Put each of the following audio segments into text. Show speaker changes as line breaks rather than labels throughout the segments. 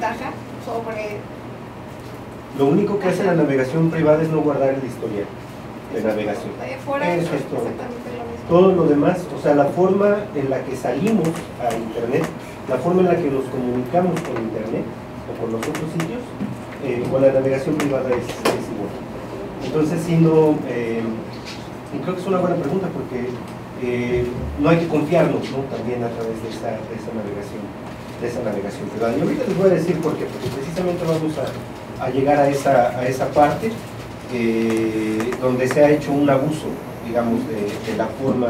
ventaja sobre...
Lo único que hace la navegación privada es no guardar el historial de navegación.
Fuera
Eso es todo.
exactamente lo mismo.
Todo lo demás, o sea, la forma en la que salimos a Internet, la forma en la que nos comunicamos con Internet o con los otros sitios, con la navegación privada es igual. Entonces, sí, no, y creo que es una buena pregunta porque no hay que confiarnos, ¿no? También a través de esa navegación privada. Y ahorita les voy a decir por qué, porque precisamente vamos a llegar a esa parte donde se ha hecho un abuso, digamos, de la forma,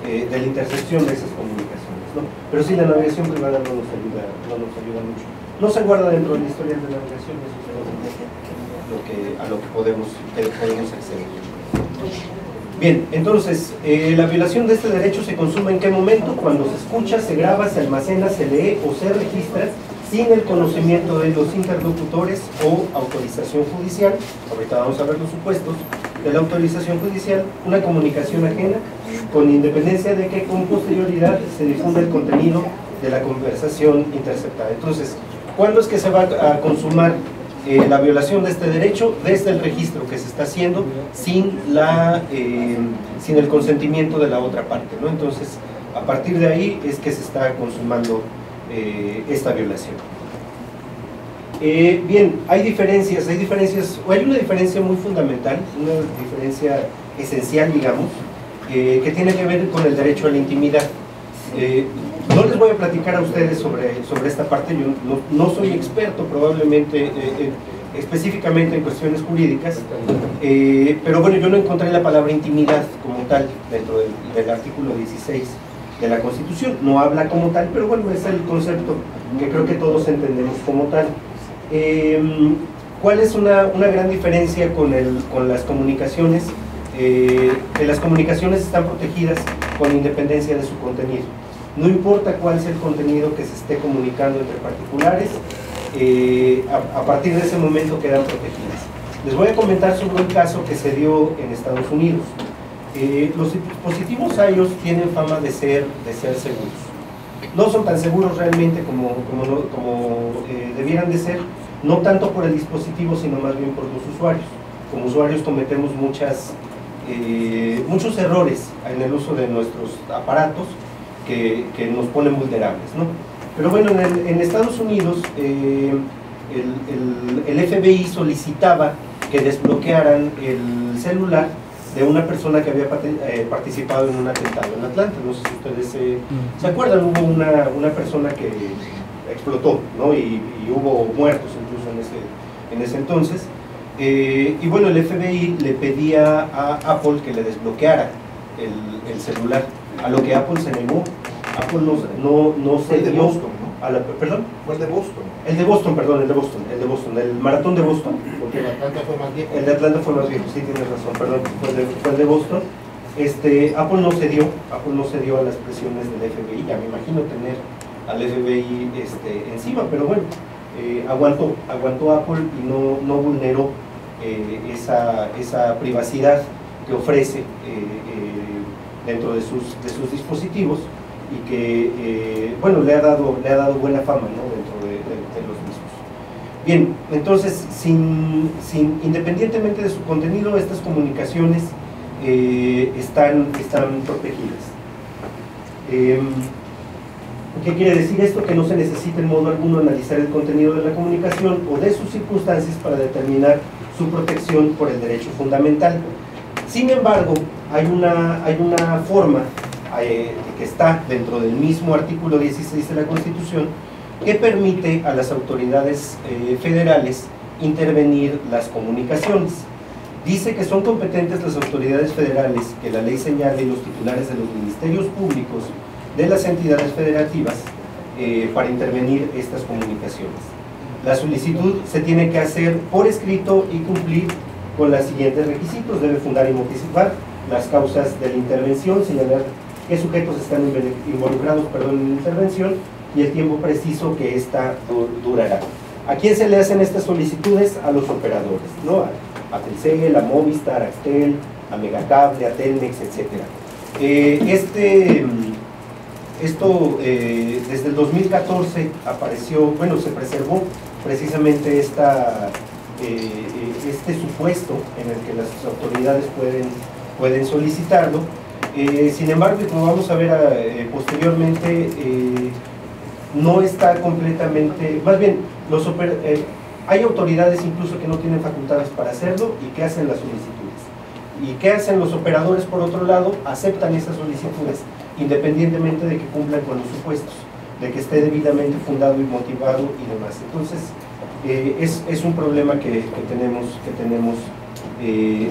de la intersección de esas comunicaciones, ¿no? Pero sí, la navegación privada no nos ayuda mucho. No se guarda dentro del historial de navegación, eso es todo a lo que podemos acceder. Bien, entonces, la violación de este derecho se consuma ¿en qué momento? Cuando se escucha, se graba, se almacena, se lee o se registra sin el conocimiento de los interlocutores o autorización judicial. Ahorita vamos a ver los supuestos de la autorización judicial, una comunicación ajena, con independencia de que con posterioridad se difunda el contenido de la conversación interceptada. Entonces, ¿cuándo es que se va a consumar la violación de este derecho? Desde el registro que se está haciendo sin el consentimiento de la otra parte, ¿no? Entonces, a partir de ahí es que se está consumando esta violación. Bien, hay diferencias, o hay una diferencia muy fundamental, una diferencia esencial, digamos, que tiene que ver con el derecho a la intimidad. No les voy a platicar a ustedes sobre esta parte, yo no soy experto probablemente específicamente en cuestiones jurídicas, pero bueno, yo no encontré la palabra intimidad como tal dentro del artículo 16 de la Constitución. No habla como tal, pero bueno, es el concepto que creo que todos entendemos como tal. ¿Cuál es una gran diferencia con las comunicaciones? Que las comunicaciones están protegidas con independencia de su contenido. No importa cuál sea el contenido que se esté comunicando entre particulares, a partir de ese momento quedan protegidas. Les voy a comentar sobre un caso que se dio en Estados Unidos. Los dispositivos iOS tienen fama de ser seguros. No son tan seguros realmente como debieran de ser, no tanto por el dispositivo, sino más bien por los usuarios. Como usuarios cometemos muchos errores en el uso de nuestros aparatos que nos ponen vulnerables, ¿no? Pero bueno, en Estados Unidos el FBI solicitaba que desbloquearan el celular de una persona que había participado en un atentado en Atlanta. No sé si ustedes se acuerdan, hubo una persona que explotó, ¿no? y hubo muertos incluso en ese entonces. Y bueno, el FBI le pedía a Apple que le desbloqueara el celular, a lo que Apple se negó. Apple no se dio. Boston, ¿no? ¿Perdón?
Fue el de Boston.
El de Boston, perdón, el maratón de Boston.
Porque el de Atlanta fue más viejo.
El de Atlanta fue más viejo, sí, tienes razón, perdón, fue el de Boston. Apple no cedió a las presiones del FBI. Ya me imagino tener al FBI encima, pero bueno, aguantó Apple y no vulneró esa privacidad que ofrece dentro de sus dispositivos, y que bueno, le ha dado buena fama, ¿no? Dentro de los mismos. Bien, entonces, independientemente de su contenido, estas comunicaciones están protegidas. ¿Qué quiere decir esto? Que no se necesita en modo alguno analizar el contenido de la comunicación o de sus circunstancias para determinar su protección por el derecho fundamental. Sin embargo, hay una forma que está dentro del mismo artículo 16 de la Constitución que permite a las autoridades federales intervenir las comunicaciones. Dice que son competentes las autoridades federales que la ley señala y los titulares de los ministerios públicos de las entidades federativas para intervenir estas comunicaciones. La solicitud se tiene que hacer por escrito y cumplir con los siguientes requisitos. Debe fundar y motivar las causas de la intervención, señalar qué sujetos están involucrados en la intervención y el tiempo preciso que ésta durará. ¿A quién se le hacen estas solicitudes? A los operadores, ¿no? A Telcel, a Movistar, a Axtel, a Megacable, a Telmex, etc. Esto desde el 2014 apareció, bueno, se preservó precisamente este supuesto en el que las autoridades pueden solicitarlo. Sin embargo, como vamos a ver posteriormente, no está completamente, más bien, hay autoridades incluso que no tienen facultades para hacerlo y que hacen las solicitudes. ¿Y qué hacen los operadores por otro lado? Aceptan esas solicitudes, independientemente de que cumplan con los supuestos, de que esté debidamente fundado y motivado y demás. Entonces, es un problema que tenemos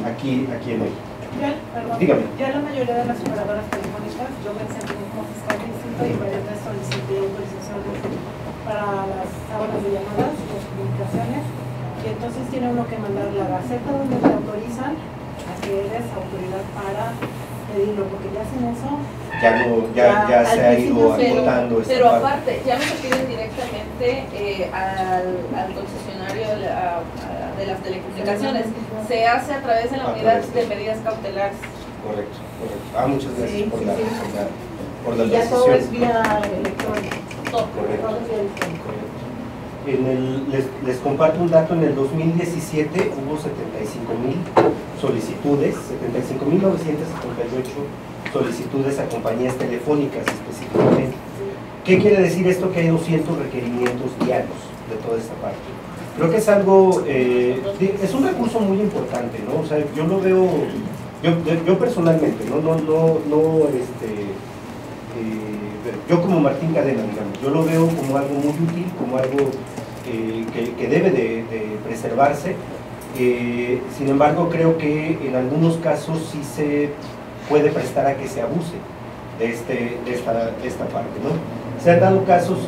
aquí en México. Dígame.
Ya la mayoría de las operadoras telefónicas, yo me desempeñé como fiscal de distrito y varias veces solicité autorizaciones para las sábanas de llamadas, las comunicaciones, y entonces tiene uno que mandar la gaceta donde te autorizan a que eres autoridad para pedirlo, porque ya hacen eso.
Ya se ha ido agotando esta
pero
parte.
aparte, ya no se piden directamente al concesionario de las telecomunicaciones, se hace a través de la unidad de medidas cautelares.
Correcto. Muchas gracias por la
Y ya todo
precisión.
es vía electrónica.
Todo.
Correcto.
Todo es vía electrónica.
Les comparto un dato. En el 2017 hubo 75,000 solicitudes, 75,978 solicitudes a compañías telefónicas específicamente. ¿Qué quiere decir esto? Que hay 200 requerimientos diarios de toda esta parte. Creo que es algo, es un recurso muy importante, ¿no? O sea, yo lo veo, yo personalmente, yo como Martín Cadena, digamos, yo lo veo como algo muy útil, como algo que debe de preservarse. Sin embargo, creo que en algunos casos sí se puede prestar a que se abuse de esta parte, ¿no? Se han dado casos,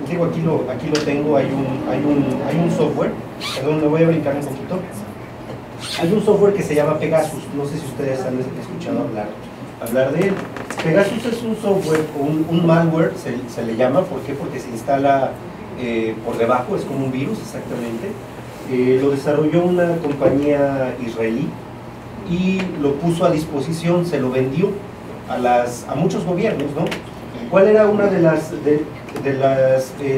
digo, aquí lo tengo, hay un software, perdón, me voy a brincar un poquito. Hay un software que se llama Pegasus, no sé si ustedes han escuchado hablar de él. Pegasus es un software, un malware, se le llama. ¿Por qué? Porque se instala por debajo, es como un virus exactamente. Lo desarrolló una compañía israelí y lo puso a disposición, se lo vendió a muchos gobiernos, ¿no? ¿Cuál era una de las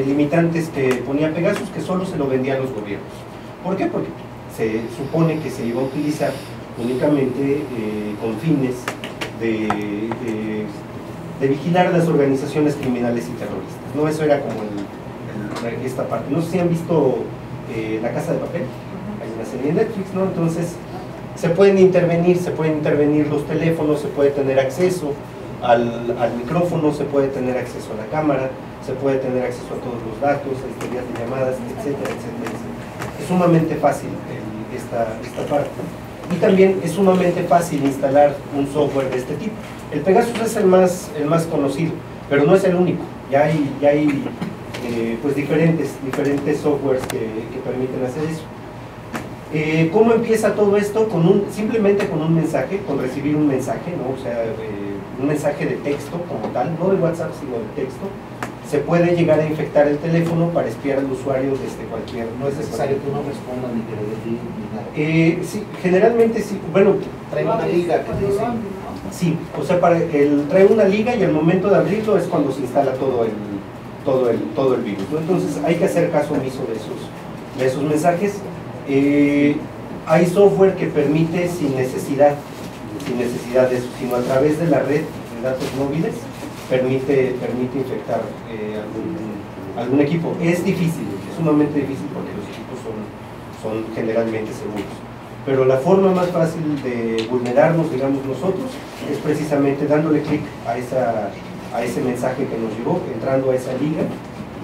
limitantes que ponía Pegasus? Que solo se lo vendía a los gobiernos. ¿Por qué? Porque se supone que se iba a utilizar únicamente con fines de vigilar las organizaciones criminales y terroristas, ¿no? Eso era como esta parte. No sé si han visto La Casa de Papel, hay una serie de Netflix, ¿no? Entonces se pueden intervenir los teléfonos, se puede tener acceso al micrófono, se puede tener acceso a la cámara, se puede tener acceso a todos los datos, a historias de llamadas, etcétera, etcétera, etcétera. Es sumamente fácil esta parte. Y también es sumamente fácil instalar un software de este tipo. El Pegasus es el más conocido, pero no es el único. Ya hay pues diferentes softwares que permiten hacer eso. ¿Cómo empieza todo esto? Simplemente con un mensaje, con recibir un mensaje, ¿no? O sea, un mensaje de texto como tal, no de WhatsApp, sino de texto. Se puede llegar a infectar el teléfono para espiar al usuario desde cualquier...
No es necesario que uno responda ni que le dé ni nada.
Sí, generalmente sí. Bueno,
Trae una liga que dice...
sí, o sea, trae una liga y al momento de abrirlo es cuando se instala todo el virus, ¿no? Entonces hay que hacer caso omiso de esos mensajes. Hay software que permite sin necesidad de eso, sino a través de la red de datos móviles permite infectar algún equipo. Es difícil, es sumamente difícil porque los equipos son generalmente seguros. Pero la forma más fácil de vulnerarnos, digamos nosotros, es precisamente dándole clic a ese mensaje que nos llegó, entrando a esa liga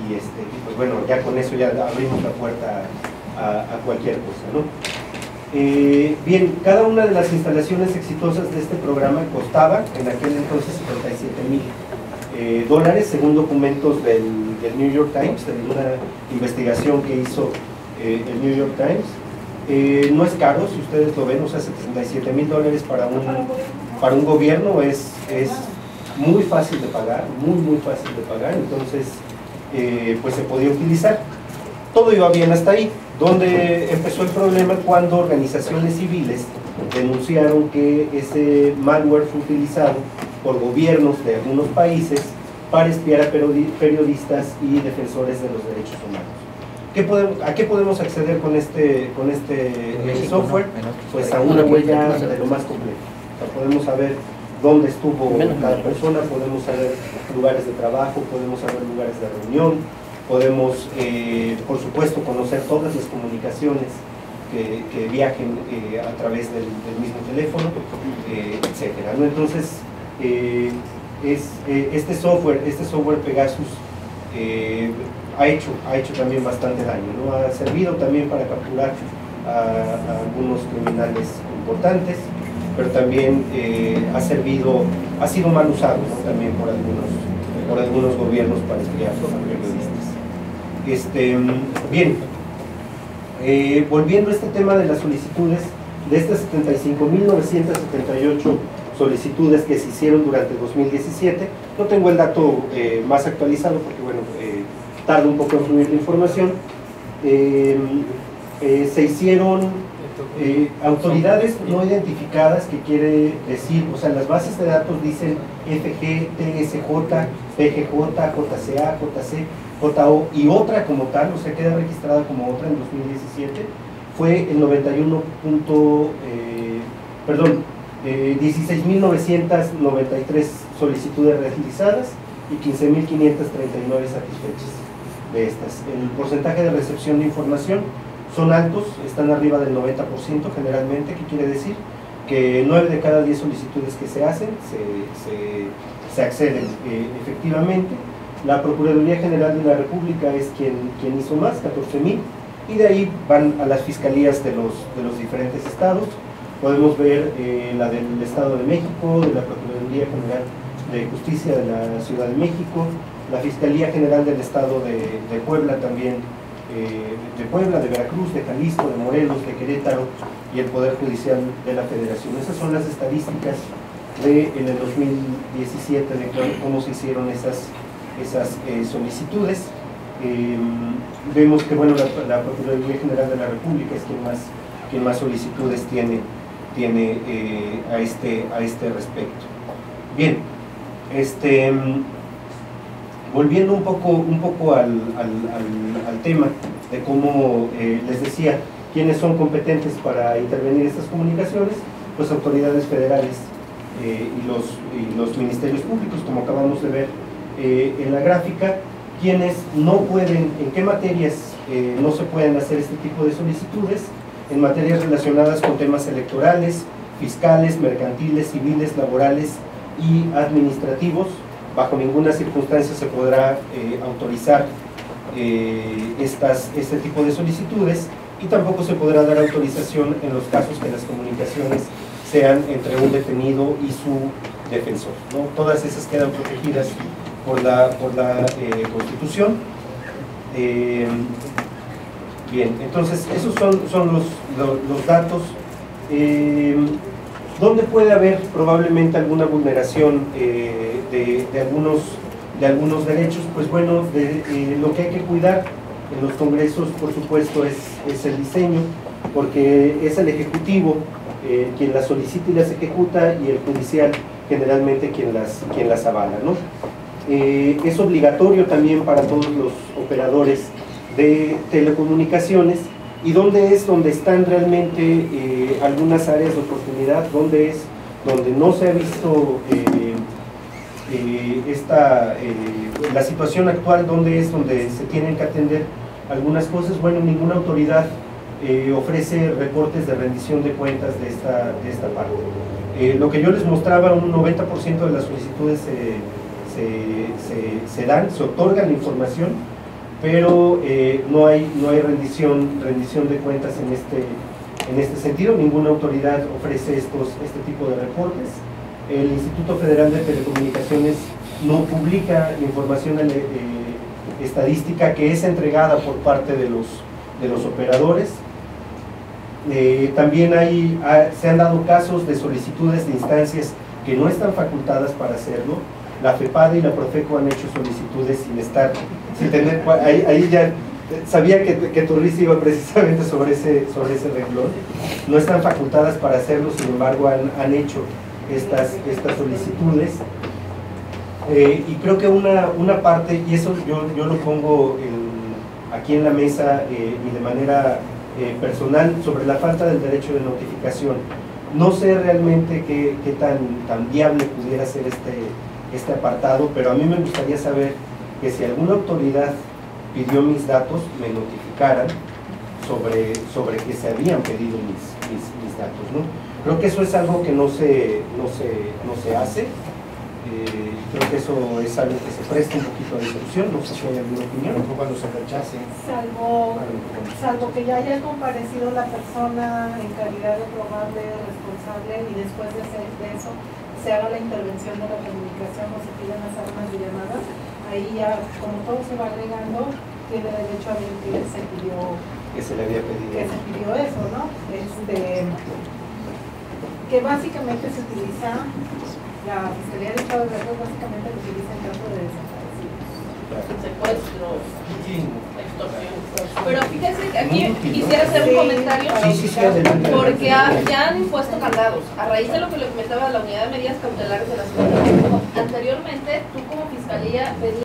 y pues bueno, ya con eso ya abrimos la puerta a cualquier cosa, ¿no? Bien, cada una de las instalaciones exitosas de este programa costaba en aquel entonces $57,000 según documentos del New York Times, de una investigación que hizo el New York Times. No es caro, si ustedes lo ven, o sea, $77,000 para un gobierno es muy fácil de pagar, muy fácil de pagar. Entonces pues se podía utilizar. Todo iba bien hasta ahí. Donde empezó el problema cuando organizaciones civiles denunciaron que ese malware fue utilizado por gobiernos de algunos países para espiar a periodistas y defensores de los derechos humanos. ¿A qué podemos acceder con este software? Pues a una huella de lo más completo. O sea, podemos saber dónde estuvo cada persona, podemos saber lugares de trabajo, podemos saber lugares de reunión, podemos, por supuesto, conocer todas las comunicaciones que viajen a través del mismo teléfono, etcétera, ¿no? Entonces, este software Pegasus ha hecho también bastante daño, ¿no? Ha servido también para capturar a algunos criminales importantes, pero también ha sido mal usado, ¿no? También por algunos gobiernos para espiar a periodistas. Bien, volviendo a este tema de las solicitudes, de estas 75.978 solicitudes que se hicieron durante 2017, no tengo el dato más actualizado porque, bueno, tarda un poco en fluir la información. Se hicieron autoridades no identificadas, que quiere decir, o sea, las bases de datos dicen FG, TSJ, PGJ, JCA, JC, JO y otra como tal, o sea, queda registrada como otra en 2017, fue el 16.993 solicitudes realizadas y 15.539 satisfechas de estas. El porcentaje de recepción de información son altos, están arriba del 90% generalmente, que quiere decir que 9 de cada 10 solicitudes que se hacen se acceden efectivamente. La Procuraduría General de la República es quien hizo más, 14.000, y de ahí van a las fiscalías de los diferentes estados. Podemos ver la del Estado de México, de la Procuraduría General de Justicia de la Ciudad de México, la Fiscalía General del Estado de Puebla también, de Puebla, de Veracruz, de Jalisco, de Morelos, de Querétaro y el Poder Judicial de la Federación. Esas son las estadísticas en el 2017 de cómo se hicieron esas solicitudes. Vemos que, bueno, la Procuraduría General de la República es quien más solicitudes tiene a este respecto. Bien, volviendo un poco al tema de cómo, les decía, quiénes son competentes para intervenir en estas comunicaciones, pues autoridades federales y los ministerios públicos, como acabamos de ver en la gráfica. Quienes no pueden, en qué materias no se pueden hacer este tipo de solicitudes: en materias relacionadas con temas electorales, fiscales, mercantiles, civiles, laborales y administrativos. Bajo ninguna circunstancia se podrá autorizar este tipo de solicitudes, y tampoco se podrá dar autorización en los casos que las comunicaciones sean entre un detenido y su defensor, ¿no? Todas esas quedan protegidas por la Constitución. Bien, entonces esos son los datos. ¿Dónde puede haber probablemente alguna vulneración de algunos derechos? Pues bueno, lo que hay que cuidar en los congresos, por supuesto, es el diseño, porque es el Ejecutivo quien las solicita y las ejecuta, y el judicial generalmente quien las avala, ¿no? Es obligatorio también para todos los operadores de telecomunicaciones. ¿Y dónde están realmente algunas áreas de oportunidad? ¿Dónde no se ha visto la situación actual? ¿Dónde se tienen que atender algunas cosas? Bueno, ninguna autoridad ofrece reportes de rendición de cuentas de esta parte. Lo que yo les mostraba, un 90% de las solicitudes se otorga la información, pero no hay rendición de cuentas en este sentido. Ninguna autoridad ofrece este tipo de reportes. El Instituto Federal de Telecomunicaciones no publica información estadística que es entregada por parte de los operadores. También se han dado casos de solicitudes de instancias que no están facultadas para hacerlo. La FEPADE y la Profeco han hecho solicitudes sin tener, ahí ya sabía que Turris iba precisamente sobre ese renglón. No están facultadas para hacerlo, sin embargo han hecho estas solicitudes. Y creo que una parte, y eso yo lo pongo aquí en la mesa y de manera personal, sobre la falta del derecho de notificación. No sé realmente qué tan viable pudiera ser este apartado, pero a mí me gustaría saber que si alguna autoridad pidió mis datos, me notificaran sobre que se habían pedido mis datos, ¿no? Creo que eso es algo que no se hace. Creo que eso es algo que se presta un poquito a discusión. No sé si hay alguna opinión.
Cuando se rechace.
Salvo que ya haya comparecido la persona en calidad de probable responsable y después de eso se haga la intervención de la comunicación o se pidan las armas de llamada, ahí ya, como todo se va agregando, tiene derecho a ver que se pidió,
que se le había pedido.
Que se pidió eso, ¿no? Que básicamente se utiliza, la Fiscalía del Estado de Veracruz básicamente lo utiliza en caso de desaparecidos.
Secuestros, extorsión. Pero fíjese que aquí quisiera hacer un comentario, porque ya han impuesto candados a raíz de lo que le comentaba la unidad de medidas cautelares de la Ciudad de México. Anteriormente, tú como Fiscalía pedías